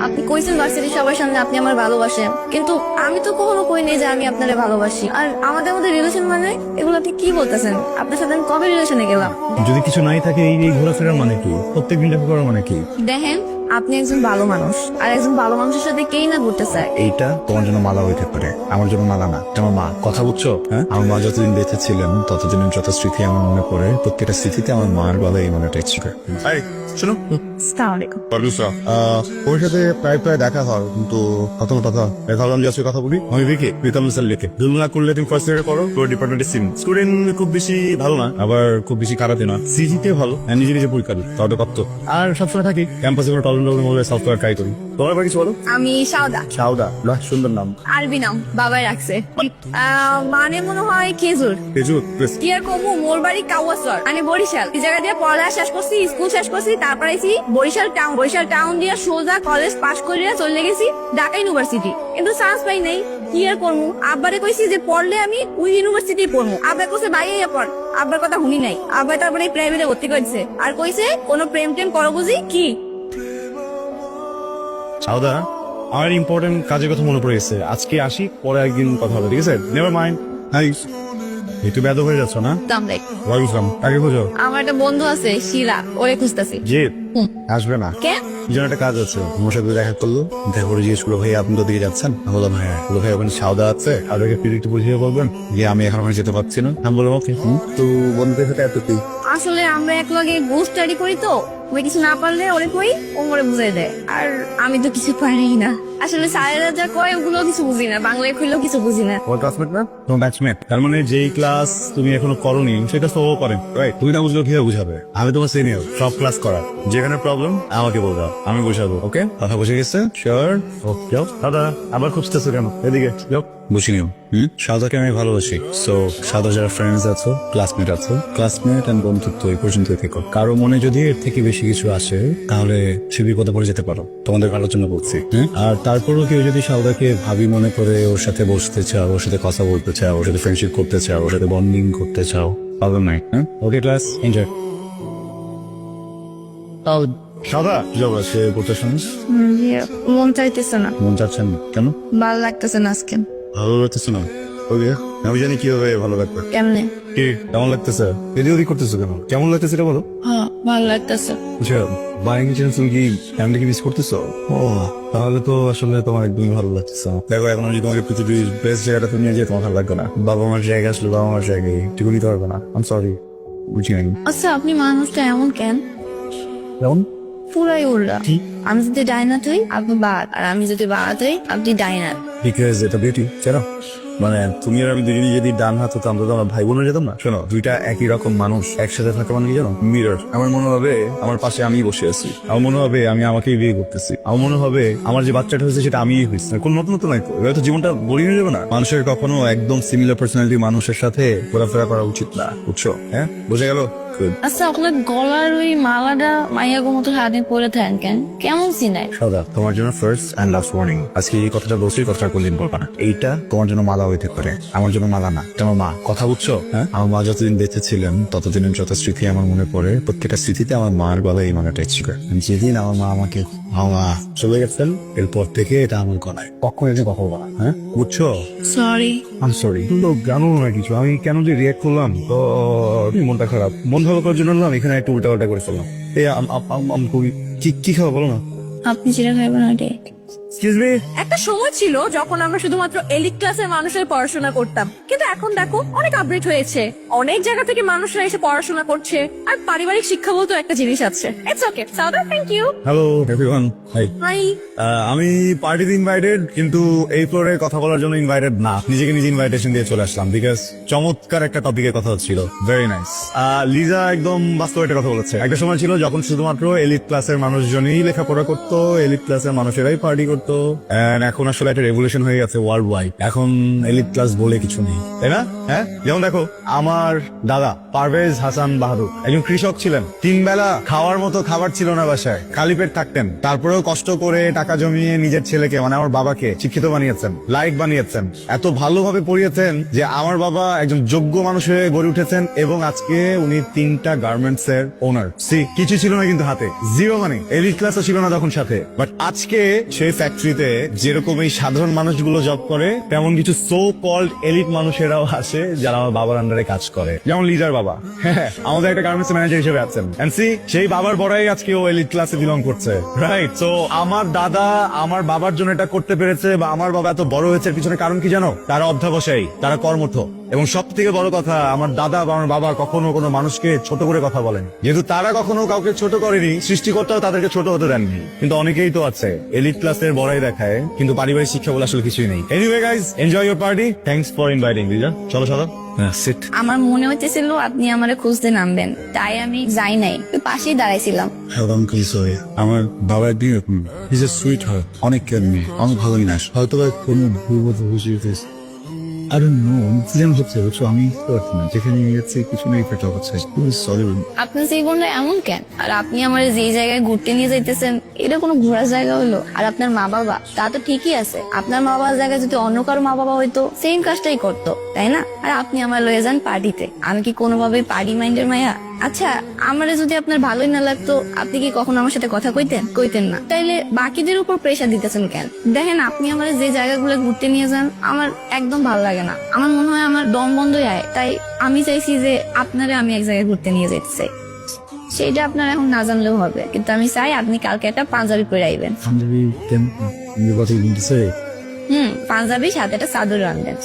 আপনি কইছেন ভার্সিটির সবার সামনে আপনি আমার ভালোবাসেন, কিন্তু আমি তো কখনো কইনি যে আমি আপনারে ভালোবাসি। আর আমাদের মধ্যে রিলেশন মানে এগুলো আপনি কি বলতেছেন? আপনার সাথে আমি কবে রিলেশনে গেলাম? যদি কিছু নাই থাকে এই ঘোরাফেরার মানে কি? প্রত্যেকদিন দেখা করার মানে কি? দেখেন, আপনি একজন ভালো মানুষ, আর একজন ভালো মানুষের সাথে কেই না ঘুরতে চায়। এইটা তোমার জন্য মালা হইতে পারে, আমার জন্য মালা না। এটা আমার মা, কথা বুঝছো? হ্যাঁ, আমার মা যতদিন বেঁচে ছিলেন ততদিনের যত স্মৃতি আমার মনে পড়ে, প্রত্যেকটা স্মৃতিতে আমার মার গলায় এই মনে টেক্সট করে। শোনো, আসসালামু আলাইকুম। ওর সাথে প্রায় প্রায় দেখা হয়, কিন্তু কথা ভাবলাম যে আজকে কথা বলি। আমি দেখি প্রীতম স্যার লিখে দুল না করলে তুমি ফার্স্ট ইয়ারে করো, তোর ডিপার্টমেন্টে সিম স্টুডেন্ট খুব বেশি ভালো না, আবার খুব বেশি খারাপই না, সিজিতে ভালো, নিজে নিজে পরীক্ষা দিই, তাহলে কত। আর সবসময় থাকি ক্যাম্পাসে কোনো প্রবলেম হলে সলভ করার ট্রাই করি। তোমার আবার কিছু বলো। আমি সাউদা। সাউদা, বাহ সুন্দর নাম। আরবি নাম বাবাই রাখছে। মানে মনে হয় খেজুর। খেজুর। কি আর কমু, মোর বাড়ি কাওয়াসর, আমি বরিশাল। এই জায়গা দিয়ে পড়ালেখা শেষ করছি, স্কুল শেষ করছি, তারপরে আইছি বরিশাল টাউন দিয়ে সোজা কলেজ পাশ করিয়া চলে গেছি ঢাকা ইউনিভার্সিটি, কিন্তু চান্স পাই নাই। কি আর করবো, আব্বারে কইছি যে পড়লে আমি ওই ইউনিভার্সিটি পড়বো। আব্বা কইছে বাইরে পড়, আব্বার কথা শুনি নাই। আব্বা তারপরে প্রাইভেটে ভর্তি করেছে, আর কইছে কোনো প্রেম টেম করো বুঝি কি। সাউদা, আমার ইম্পর্টেন্ট কাজের কথা মনে পড়ে গেছে, আজকে আসি, পরে একদিন কথা হবে, ঠিক আছে? Never mind. হাই, একটু ব্যাধ হয়ে যাচ্ছ না? ওয়ালাইকুম, আগে খোঁজো। আমার একটা বন্ধু আছে শিলা, ওরে খুঁজতেছি। জি, আসবে না কেন? যেন একটা কাজ আছে, আমার সাথে দেখা করলো, দেখা করে জিজ্ঞেস করলো ভাই আপনি তো দিকে যাচ্ছেন? আমি বললাম হ্যাঁ। বললো ভাই ওখানে সাউদা আছে, আর ওকে প্লিজ একটু বুঝিয়ে বলবেন যে আমি এখন ওখানে যেতে পারছি না। আমি বললাম ওকে। তো বন্ধুদের সাথে এত কি? আসলে আমরা এক লগে গ্রুপ স্টাডি করি, তো ওই কিছু না পারলে ওরে কই, ও মরে বুঝাই দেয়। আর আমি তো কিছু পারি না। আসলে স্যারেরা যা কয় ওগুলো কিছু বুঝি না, বাংলায় কইলেও কিছু বুঝি না। ওর ক্লাসমেট না? তোমার ব্যাচমেট। তার মানে যেই ক্লাস তুমি এখনো করোনি সেটা তো ও করেন, রাইট? তুমি না বুঝলেও কিভাবে বুঝাবে? আমি তোমার সিনিয়র, সব ক্লাস করার। যেখানে প্রবলেম আমাকে বলবা, আমি বুঝাবো। ওকে, কথা বুঝে গেছে? শিওর? ওকে, যাও। দাদা আবার খুঁজতেছো কেন? এদিকে যাও। বুঝিনিও। সাদাকে আমি ভালোবাসি, সো সাদা যারা ফ্রেন্ডস আছো, ক্লাসমেট আছো, ক্লাসমেট এন্ড বন্ধুত্ব এই পর্যন্ত থেকো। কারো মনে যদি এর থেকে বেশি কিছু আসে তাহলে সে বিপদে পড়ে যেতে পারো, তোমাদের ভালোর জন্য বলছি। আর তারপরও কেউ যদি সাউদাকে ভাবি মনে করে ওর সাথে বসতে চাও, ওর সাথে কথা বলতে চাও, ওর সাথে ফ্রেন্ডশিপ করতে চাও, ওর সাথে বন্ডিং করতে চাও, প্রবলেম নাই। ওকে ক্লাস, এনজয়। সাদা যাও সে পড়তে শুনিস? মন চাইতেছে না। মন চাচ্ছেন না কেন? ভালো লাগতেছে না আজকে। ভালো লাগতেছে না? ওকে, আমি জানি কিভাবে ভালো লাগবে। কেমনে? কি কেমন লাগতেছে? এদিক ওদিক করতেছো কেন? কেমন লাগতেছে এটা বলো। হ্যাঁ, ভালো লাগতেছে। আচ্ছা, বাই এনি চান্স তুমি কি ফ্যামিলিকে মিস করতেছো? ও, তাহলে তো আসলে তোমার একদমই ভালো লাগতেছে না। দেখো এখন যদি তোমাকে পৃথিবীর বেস্ট জায়গাটা তুমি নিয়ে যেয়ে তোমার ভালো লাগবে না। বাবা মার জায়গা আসলে বাবা মার জায়গায় এটুকু নিতে পারবে না। আম সরি, বুঝি নাই। আচ্ছা, আপনি মানুষটা এমন কেন? কেমন? পুরাই উল্টা। আমি যদি ডাইনাট হই আপনি বাদ, আর আমি যদি বাদ হই আপনি ডাইনাট। বিকজ এটা বিউটি, জানো? মানে তুমি আর আমি দুজনই যদি ডান হাত হতাম তো আমরা ভাই বোনের যেতাম না। শোনো, দুইটা একই রকম মানুষ একসাথে থাকা মানে কি জানো? মিরর। আমার মনে হবে আমার পাশে আমি বসে আছি, আমার মনে হবে আমি আমাকেই বিয়ে করতেছি, আমার মনে হবে আমার যে বাচ্চাটা হয়েছে সেটা আমিই হয়েছি। কোন নতুন নতুন নাই তো, এবার তো জীবনটা বোরিং হয়ে যাবে না? মানুষের কখনো একদম সিমিলার পার্সোনালিটি মানুষের সাথে ঘোরাফেরা করা উচিত না, বুঝছো? হ্যাঁ, বুঝে গেল? আচ্ছা, আপনার গলার ওই মালাটা মাইয়াগো মতো সারাদিন পরে থাকেন কেন? কেমন চিনায়? সাদা, তোমার জন্য ফার্স্ট এন্ড লাস্ট ওয়ার্নিং। আজকে এই কথাটা বলছি, কথাটা কোনদিন বলবা না। এইটা তোমার জন্য মালা হইতে পারে, আমার জন্য মালা না। এটা আমার মা, কথা বুঝছো? হ্যাঁ, আমার মা যতদিন বেঁচে ছিলেন ততদিনের যত স্মৃতি আমার মনে পড়ে, প্রত্যেকটা স্মৃতিতে আমার মার গলায় এই মনে টেক্সট করে। যেদিন আমার মা আমাকে চলে গেছেন, এরপর থেকে এটা আমার গলায়, কখন এসে কথা বলা। হ্যাঁ, বুঝছো? সরি। আম সরি। তো জানো না কিছু, আমি কেন যে রিয়াক্ট করলাম, তো মনটা খারাপ। মন ভালো করার জন্য না এখানে একটু উল্টা করে ফেললাম। এই খুবই কি খাওয়া বলো না? আপনি যেটা খাইবেন ওটাই। Excuse me. একটা সময় ছিল যখন আমরা শুধুমাত্র এলিট ক্লাসের মানুষের পড়াশোনা করতাম, কিন্তু এখন দেখো অনেক আপডেট হয়েছে। অনেক জায়গা থেকে মানুষরা এসে পড়াশোনা করছে, আর পারিবারিক শিক্ষা বলতে একটা জিনিস আছে। ইটস ওকে সাউদা, thank you. Hello everyone, hi. Hi. আমি পার্টিতে ইনভাইটেড, কিন্তু এই ফ্লোরে কথা বলার জন্য ইনভাইটেড না, নিজেকে নিজে ইনভাইটেশন দিয়ে চলে আসলাম, বিকজ চমৎকার একটা টপিকের কথা হচ্ছিল। Very nice. লিজা একদম বাস্তব একটা কথা বলেছে। একটা সময় ছিল যখন শুধুমাত্র এলিট ক্লাসের মানুষজনই লেখাপড়া করতো, এলিট ক্লাসের মানুষেরাই পার্টি করতো, থাকতো and এখন আসলে একটা রেভলিউশন হয়ে গেছে ওয়ার্ল্ড ওয়াইড। এখন এলিট ক্লাস বলে কিছু নেই, তাই না? হ্যাঁ, যেমন দেখো আমার দাদা পারভেজ হাসান বাহাদুর একজন কৃষক ছিলেন। 3 বেলা খাওয়ার মতো খাবার ছিল না বাসায়, খালি পেট থাকতেন। তারপরেও কষ্ট করে টাকা জমিয়ে নিজের ছেলেকে মানে আমার বাবাকে শিক্ষিত বানিয়েছেন, লাইক বানিয়েছেন, এত ভালোভাবে পড়িয়েছেন যে আমার বাবা একজন যোগ্য মানুষ হয়ে গড়ে উঠেছেন এবং আজকে উনি 3টা গার্মেন্টস এর ওনার। কিছু ছিল না কিন্তু হাতে, জিরো মানে এলিট ক্লাসও ছিল না তখন সাথে। বাট আজকে সেই ফ্যাক্টরিতে যেরকম এই সাধারণ মানুষগুলো জব করে তেমন কিছু সো কল্ড এলিট মানুষেরাও আসে যারা আমার বাবার আন্ডারে কাজ করে, যেমন লিডার বাবা। হ্যাঁ, আমাদের একটা গার্মেন্টস ম্যানেজার হিসেবে আছেন। এন্ড সি সেই বাবার বড়াই আজকে ও এলিট ক্লাসে বিলং করছে, রাইট? সো আমার দাদা আমার বাবার জন্য এটা করতে পেরেছে বা আমার বাবা এত বড় হয়েছে, পিছনে কারণ কি জানো? তারা অধ্যাবসায়ী, তারা কর্মঠ, এবং সব থেকে বড় কথা আমার দাদা বা আমার বাবা কখনো কোনো মানুষকে ছোট করে কথা বলেন। যেহেতু তারা কখনো কাউকে ছোট করেনি, সৃষ্টিকর্তাও তাদেরকে ছোট হতে দেননি। কিন্তু অনেকেই তো আছে এলিট ক্লাসের বড়াই দেখায়, কিন্তু পারিবারিক শিক্ষা বলে আসলে কিছুই নেই। Anyway guys, enjoy your party. Thanks for inviting. চলো চলো, সিট। আমার মনে হইতেছিল আপনি আমারে খুঁজতে নামবেন, তাই আমি যাই নাই, ওই পাশেই দাঁড়াইছিলাম। আমার বাবা একদিন ইজ এ সুইট হয়, অনেক কেয়ারিং, অনেক ভালো জিনিস। হয়তো কোনো ভুল বুঝে I don't know, ইনসিডেন্ট হচ্ছে বুঝছো, আমি বুঝতে পারছি না, যেখানে গেছে কিছু নেই, পেটা হচ্ছে। সরি। আপনার জীবনটা এমন কেন? আর আপনি আমার যে জায়গায় ঘুরতে নিয়ে যাইতেছেন এটা কোনো ঘোরার জায়গা হলো? আর আপনার মা বাবা তা তো ঠিকই আছে, আপনার মা বাবার জায়গায় যদি অন্য কারো মা বাবা হয়তো সেম কাজটাই করতো, তাই না? আর আপনি আমার লয়ে যান পার্টিতে, আমি কি কোনোভাবে পার্টি মাইন্ডের মায়া? আচ্ছা, আমারে যদি আপনার ভালোই না লাগতো আপনি কি কখনো আমার সাথে কথা কইতেন না? তাইলে বাকিদের উপর প্রেশার দিতেছেন কেন? দেখেন, আপনি আমার যে জায়গাগুলো ঘুরতে নিয়ে যান আমার একদম ভালো লাগে না, আমার মনে হয় আমার দম বন্ধই হয়। তাই আমি চাইছি যে আপনারে আমি এক জায়গায় ঘুরতে নিয়ে যেতে চাই। সেইটা আপনার এখন না জানলেও হবে, কিন্তু আমি চাই আপনি কালকে একটা পাঞ্জাবি পরে আইবেন। পাঞ্জাবি সাথে একটা চাদর আনবেন।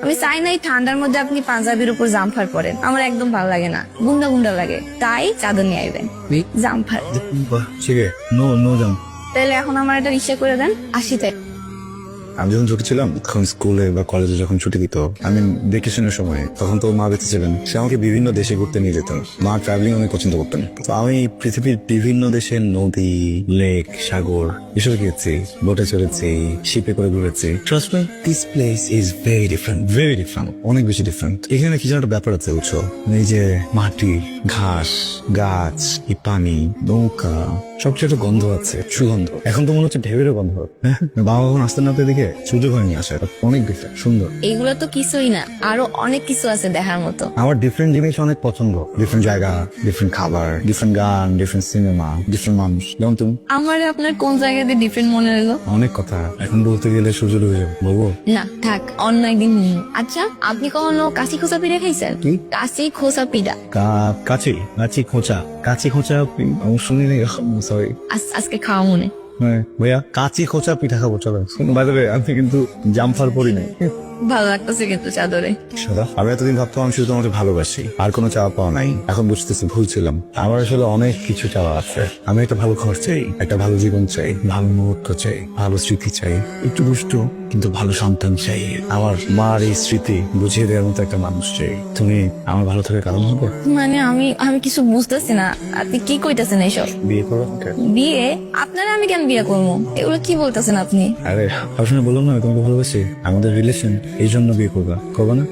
আমি চাই না এই ঠান্ডার মধ্যে আপনি পাঞ্জাবির উপর জামফার পরেন, আমার একদম ভালো লাগে না, গুন্ডা গুন্ডা লাগে। তাই চাদর নিয়ে আইবেন, জামফার। তাহলে এখন আমার একটা রিক্সা করে দেন, আসি। তাই আমি যখন ছোট ছিলাম, তখন স্কুলে বা কলেজে যখন ছুটি দিত, আমি ভেকেশনের সময়, তখন তো মা বেঁচে ছিলেন, সে আমাকে বিভিন্ন দেশে ঘুরতে নিয়ে যেত। মা ট্রাভেলিং অনেক পছন্দ করতেন, তো আমি পৃথিবীর বিভিন্ন দেশের নদী, লেক, সাগর এসব গিয়েছি, বোটে চড়েছি, শিপে করে ঘুরেছি। Trust me, this place is very different, অনেক বেশি ডিফারেন্ট। এখানে কি যেন একটা ব্যাপার আছে বুঝছো, এই যে মাটি, ঘাস, গাছ, এই পানি, নৌকা, সবচেয়ে একটা গন্ধ আছে, সুগন্ধ। এখন তো মনে হচ্ছে ঢেউয়েরও গন্ধ। বাবা যখন আসতে না দেখে সুযোগ হয়নি আসা, এটা অনেক ডিফারেন্ট, সুন্দর। এইগুলো তো কিছুই না, আরো অনেক কিছু আছে দেখার মতো। আমার ডিফারেন্ট জিনিস অনেক পছন্দ, ডিফারেন্ট জায়গা, ডিফারেন্ট খাবার, ডিফারেন্ট গান, ডিফারেন্ট সিনেমা, ডিফারেন্ট মানুষ। যেমন তুমি। আমার আপনার কোন জায়গাতে ডিফারেন্ট মনে হলো? অনেক কথা এখন বলতে গেলে সুযোগ হয়ে যাবে, বলবো না থাক, অন্য একদিন বলবো। আচ্ছা, আপনি কখনো কাশি খোঁচা পিঠা খাইছেন? কাশি খোঁচা পিঠা? কাঁচি খোঁচা শুনিনি, সরি। আজকে খাওয়া মনে। ভাইয়া কাঁচি খোঁচা পিঠা খাবো, চলো। বাই দ্য ওয়ে, আমি কিন্তু জামফার পরি নাই। ভালো লাগতেছে কিন্তু চাদরে। আমি এতদিন ভাবতাম আমি শুধু তোমাকে ভালোবাসি, আর কোনো চাওয়া পাওয়া নাই। এখন বুঝতেছি ভুল ছিলাম, আমার আসলে অনেক কিছু চাওয়া আছে। আমি একটা ভালো ঘর চাই, একটা ভালো জীবন চাই, ভালো মুহূর্ত চাই, ভালো স্মৃতি চাই, একটু দুষ্টু কিন্তু ভালো সন্তান চাই। আমার মার এই স্মৃতি বুঝিয়ে দেওয়ার মতো একটা মানুষ চাই। তুমি আমার ভালো থাকার কারণ হবে। মানে আমি কিছু বুঝতেছি না, আপনি কি কইতেছেন এইসব? বিয়ে করো? বিয়ে? আপনারা আমি কেন বিয়ে করবো? এগুলো কি বলতেছেন আপনি? আরে সবসময় বললাম না আমি তোমাকে ভালোবাসি, আমাদের রিলেশন, এই জন্য বিয়ে করবা না?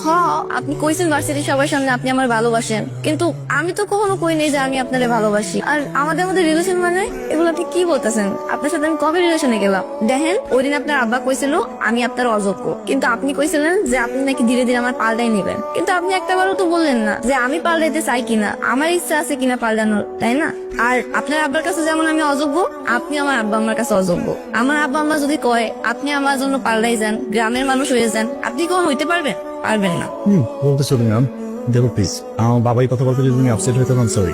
আপনি কইছেন ভার্সিটি সবার সামনে আপনি আমার ভালোবাসেন, কিন্তু আমি তো কখনো কই নাই যে আমি আপনারে ভালোবাসি। আর আমাদের মধ্যে রিলেশন মানে এগুলো আপনি কি বলতেছেন? আপনার সাথে আমি কবে রিলেশনে গেলাম? দেখেন, ওই দিন আপনার আব্বা কইছিল আমি আপনার অযোগ্য, কিন্তু আপনি কইছিলেন যে আপনি নাকি ধীরে ধীরে আমার পাল্টাই নেবেন। কিন্তু আপনি একটাবারও তো বললেন না যে আমি পাল্টাইতে চাই কিনা, আমার ইচ্ছা আছে কিনা পাল্টানোর, তাই না? আর আপনার আব্বার কাছে যেমন আমি অযোগ্য, আপনি আমার আব্বা আমার কাছে অযোগ্য। আমার আব্বা আম্মা যদি কয় আপনি আমার জন্য পাল্টাই যান, গ্রামের মানুষ হয়ে যান, আপনি কখন হইতে পারবেন? পারবেন না। বলতে চলুন দেখো প্লিজ, আমার বাবাই কথা বলতে যদি তুমি আপসেট হইতে পারেন, সরি।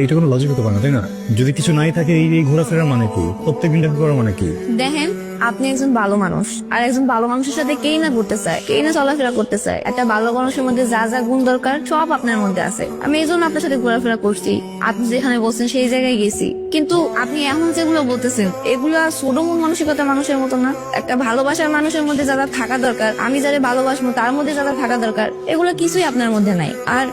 এটা কোনো লজিক হতে পারে না, তাই না? যদি কিছু নাই থাকে এই ঘোরাফেরার মানে কি? প্রত্যেক দিন দেখা করার মানে কি? দেখেন, আপনি একজন ভালো মানুষ, আর একজন ভালো মানুষের সাথে কেই না ঘুরতে চায়, কেই না চলাফেরা করতে চায়। একটা ভালো মানুষের মধ্যে যা যা গুণ দরকার সব আপনার মধ্যে আছে। আমি এই জন্য আপনার সাথে ঘোরাফেরা করছি, আপনি যেখানে বলছেন সেই জায়গায় গেছি। কিন্তু আপনি এখন যেগুলো বলতেছেন এগুলো ছোট মন মানসিকতা মানুষের মতো না। একটা ভালোবাসার মানুষের মধ্যে যারা থাকা দরকার, আমি যারা ভালোবাসবো তার মধ্যে যারা থাকা দরকার, এগুলো কিছুই আপনার মধ্যে নাই। আর